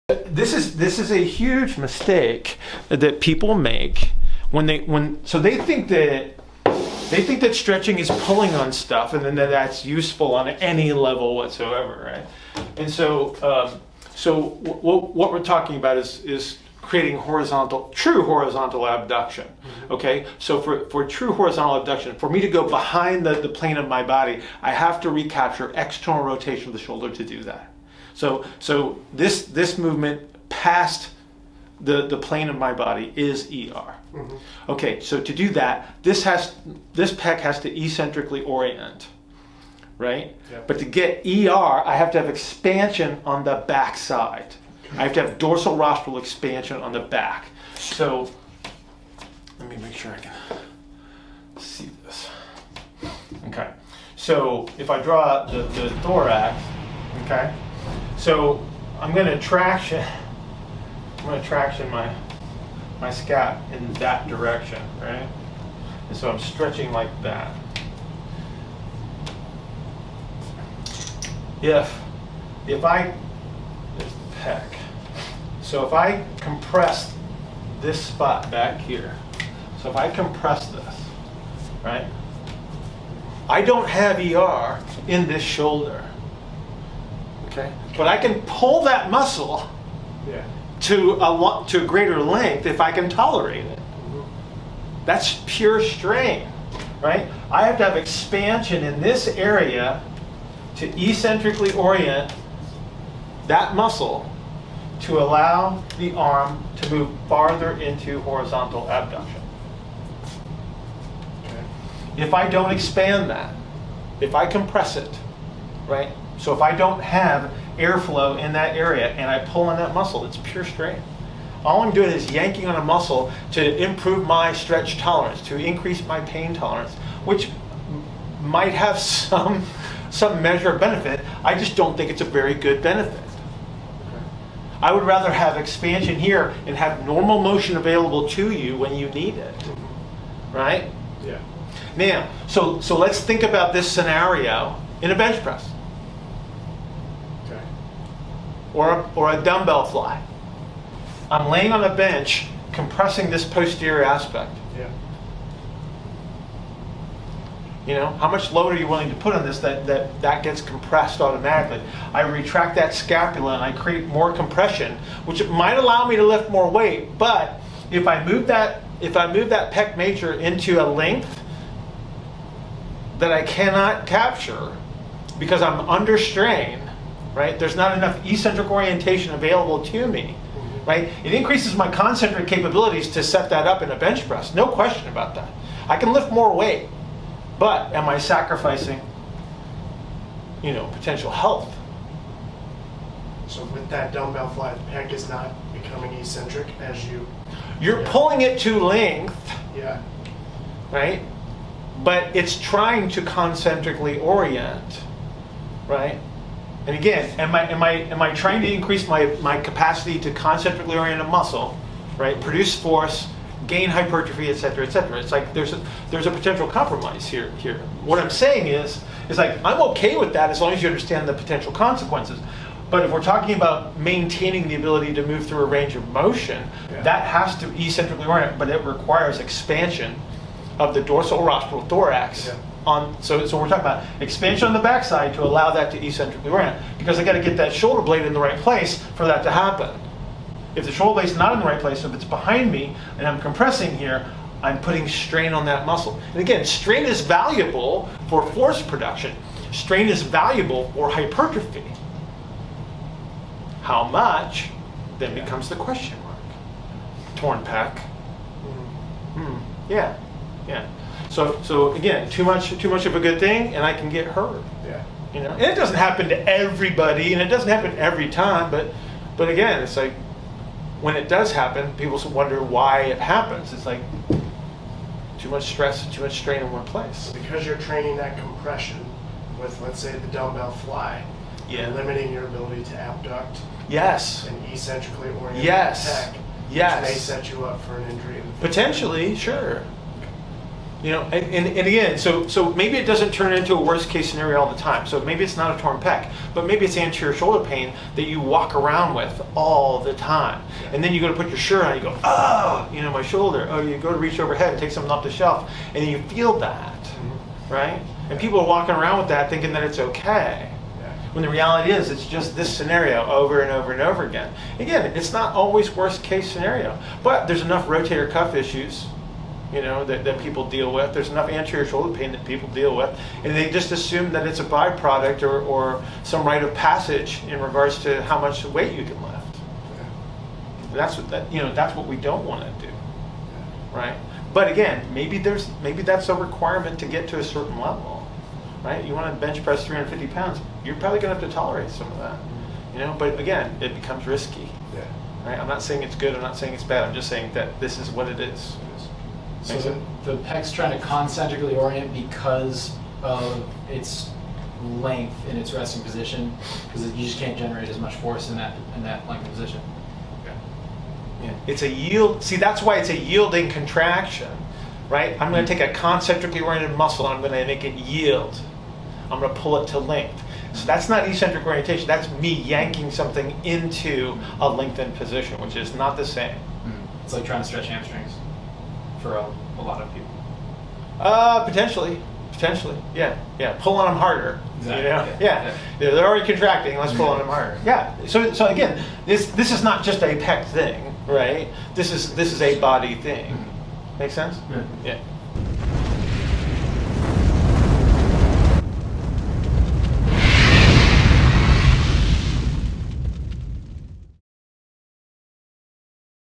This is a huge mistake that people make when they think that stretching is pulling on stuff, and then that's useful on any level whatsoever, right? And so what we're talking about is creating true horizontal abduction. Okay, so for true horizontal abduction, for me to go behind the plane of my body, I have to recapture external rotation of the shoulder to do that. So this movement past the plane of my body is ER. Okay, so to do that, this pec has to eccentrically orient, right? Yep. But to get ER, I have to have expansion on the back side. I have to have dorsal rostral expansion on the back. So let me make sure I can see this. Okay, so if I draw the thorax, okay, so I'm going to traction my scap in that direction, right? And so I'm stretching like that. If I, there's the pec. So if I compress this spot back here, so if I compress this, right? I don't have ER in this shoulder. Okay, but I can pull that muscle to a greater length if I can tolerate it. That's pure strain, right? I have to have expansion in this area to eccentrically orient that muscle to allow the arm to move farther into horizontal abduction. Okay. If I don't expand that, if I compress it, right? So if I don't have airflow in that area and I pull on that muscle, it's pure strain. All I'm doing is yanking on a muscle to improve my stretch tolerance, to increase my pain tolerance, which might have some measure of benefit. I just don't think it's a very good benefit. Okay. I would rather have expansion here and have normal motion available to you when you need it, right? Yeah. Now, so let's think about this scenario in a bench press. Or a dumbbell fly. I'm laying on a bench, compressing this posterior aspect. Yeah. You know, how much load are you willing to put on this that gets compressed automatically? I retract that scapula and I create more compression, which might allow me to lift more weight. But if I move that pec major into a length that I cannot capture because I'm under strain, right? There's not enough eccentric orientation available to me, right? It increases my concentric capabilities to set that up in a bench press. No question about that. I can lift more weight, but am I sacrificing, potential health? So with that dumbbell fly, the pec is not becoming eccentric as you're pulling it to length, yeah, right? But it's trying to concentrically orient, right? And again, am I trying to increase my capacity to concentrically orient a muscle, right? Produce force, gain hypertrophy, et cetera, et cetera. It's like there's a potential compromise here. What I'm saying is like I'm okay with that as long as you understand the potential consequences. But if we're talking about maintaining the ability to move through a range of motion, that has to eccentrically orient, but it requires expansion of the dorsal rostral thorax. Yeah. So we're talking about expansion on the backside to allow that to eccentrically orient, because I got to get that shoulder blade in the right place for that to happen. If the shoulder blade's not in the right place, if it's behind me and I'm compressing here, I'm putting strain on that muscle. And again, strain is valuable for force production. Strain is valuable for hypertrophy. How much then becomes the question mark. Torn pec. Yeah. So again, too much of a good thing, and I can get hurt. Yeah. And it doesn't happen to everybody, and it doesn't happen every time. But again, it's like when it does happen, people wonder why it happens. It's like too much stress, too much strain in one place. Because you're training that compression with, let's say, the dumbbell fly. Yeah. Limiting your ability to abduct. Yes. And eccentrically orient yes. the pec. Yes. Which may set you up for an injury. Potentially, sure. You know, and again, so maybe it doesn't turn into a worst case scenario all the time. So maybe it's not a torn pec, but maybe it's anterior shoulder pain that you walk around with all the time. And then you go to put your shirt on, you go, oh, you know, my shoulder. Oh, you go to reach overhead, take something off the shelf, and then you feel that, right? And people are walking around with that thinking that it's okay. When the reality is, it's just this scenario over and over and over again. Again, it's not always worst case scenario, but there's enough rotator cuff issues, you know, that people deal with. There's enough anterior shoulder pain that people deal with, and they just assume that it's a byproduct or some rite of passage in regards to how much weight you can lift. That's what we don't want to do, right? But again, maybe that's a requirement to get to a certain level. Right? You want to bench press 350 pounds, you're probably going to have to tolerate some of that. You know, but again, it becomes risky. Yeah. Right? I'm not saying it's good, I'm not saying it's bad, I'm just saying that this is what it is. So the pec's trying to concentrically orient because of its length in its resting position, because you just can't generate as much force in that length of position. Yeah. It's a yield. See, that's why it's a yielding contraction, right? I'm going to take a concentrically oriented muscle and I'm going to make it yield. I'm going to pull it to length. So that's not eccentric orientation. That's me yanking something into a lengthened position, which is not the same. It's like trying to stretch hamstrings for a lot of people. Potentially, yeah. Pull on them harder. Exactly. You know, yeah. They're already contracting. Let's pull on them harder. Yeah. So again, this is not just a pec thing, right? This is a body thing. Make sense? Yeah. Yeah.